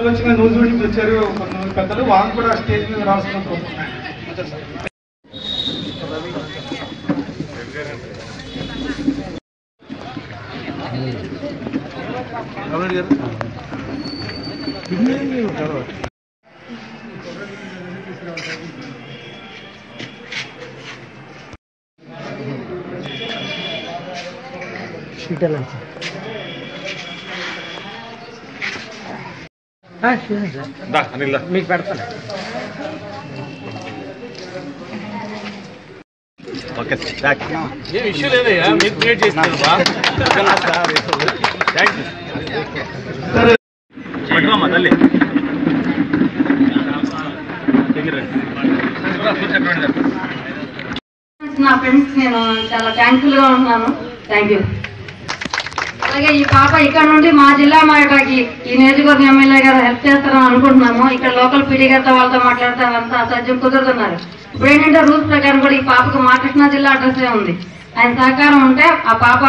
వచ్చిన న్యూస్ నుంచి వచ్చారు కొంతమంది పెద్దలు, వాళ్ళు కూడా స్టేజ్ మీద రాస్తున్న మీకు పెడతాను. ఏం ఇష్యూ లేదయ్యా, మీరు క్రియేట్ చేస్తున్నారు. తల్లి నా ఫ్రెండ్స్ నేను చాలా థ్యాంక్ఫుల్ గా ఉన్నాను. Thank you. అలాగే ఈ పాప ఇక్కడ నుండి మా జిల్లా మాయటాకి ఈ నియోజకవర్గం ఎమ్మెల్యే గారు హెల్ప్ చేస్తారని అనుకుంటున్నాము. ఇక్కడ లోకల్ పీడీ గారితో వాళ్ళతో మాట్లాడతానంతా అసాధ్యం కుదురుతున్నారు. ఇప్పుడు ఏంటంటే రూల్స్ ప్రకారం కూడా ఈ పాపకు మా కృష్ణా జిల్లా అడ్రస్సే ఉంది. ఆయన సహకారం ఉంటే ఆ పాప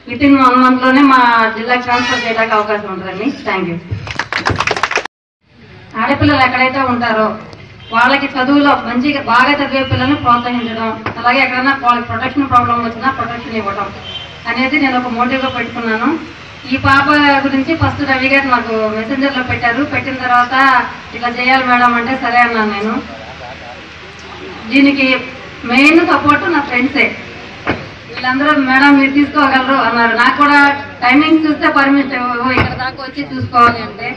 వితిన్ 1 month లోనే మా జిల్లాకి ట్రాన్స్ఫర్ చేయడానికి అవకాశం ఉంటుందండి. Thank you. ఆడపిల్లలు ఎక్కడైతే ఉంటారో వాళ్ళకి చదువులో మంచిగా బాగా చదివే పిల్లల్ని ప్రోత్సహించడం, అలాగే ఎక్కడైనా వాళ్ళకి ప్రొటెక్షన్ ప్రాబ్లం వచ్చినా ప్రొటెక్షన్ ఇవ్వడం అనేది నేను ఒక మోటివ్గా పెట్టుకున్నాను. ఈ పాప గురించి ఫస్ట్ రవి గారు నాకు మెసెంజర్లో పెట్టారు. పెట్టిన తర్వాత ఇట్లా చేయాలి మేడం అంటే సరే అన్నాను నేను. దీనికి మెయిన్ సపోర్ట్ నా ఫ్రెండ్సే. వీళ్ళందరూ మేడం మీరు తీసుకోగలరు అన్నారు. నాకు కూడా టైమింగ్స్ చూస్తే పర్మిషన్ ఇక్కడ దాకా వచ్చి చూసుకోవాలి అంటే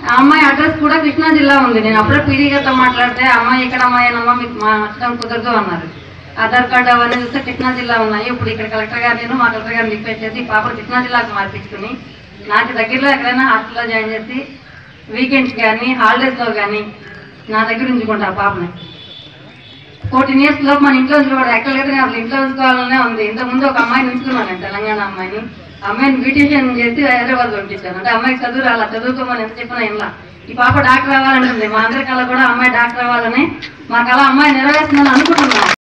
ఆ అమ్మాయి అడ్రస్ కూడా కృష్ణా జిల్లా ఉంది. నేను అప్పుడే పీడీ గారితో మాట్లాడితే అమ్మాయి ఇక్కడ అమ్మాయినమ్మా మీకు మార్చడం కుదరదు అన్నారు. ఆధార్ కార్డు అవన్నీ చూస్తే కృష్ణా జిల్లా ఉన్నాయి. ఇప్పుడు ఇక్కడ కలెక్టర్ గారు నేను మా కలెక్టర్ గారిని రిక్వెస్ట్ చేసి పాప కృష్ణా జిల్లాకు మార్పించుకుని నాకు దగ్గరలో ఎక్కడైనా హాస్టల్లో జాయిన్ చేసి వీకెండ్స్ కానీ హాలిడేస్లో కానీ నా దగ్గర ఉంచుకుంటా పాపని. 14 years లోపు మన ఇంట్లో ఉంచుకోవడం ఎక్కడైతే అసలు ఇంట్లో ఉంచుకోవాలనే ఉంది. ఇంతకుముందు ఒక అమ్మాయిని ఉంచుకున్నాను, తెలంగాణ అమ్మాయిని. అమ్మాయిని బ్యూటిషియన్ చేసి హైదరాబాద్ పంపించాను. అంటే అమ్మాయికి చదువు అలా చదువుకోమని ఎంత చెప్పినా ఇలా ఈ పాప డాక్టర్ అవ్వాలంటుంది. మా అందరి కళ కూడా అమ్మాయి డాక్టర్ అవ్వాలని మా కళ అమ్మాయి నెరవేర్చిందని అనుకుంటున్నాను.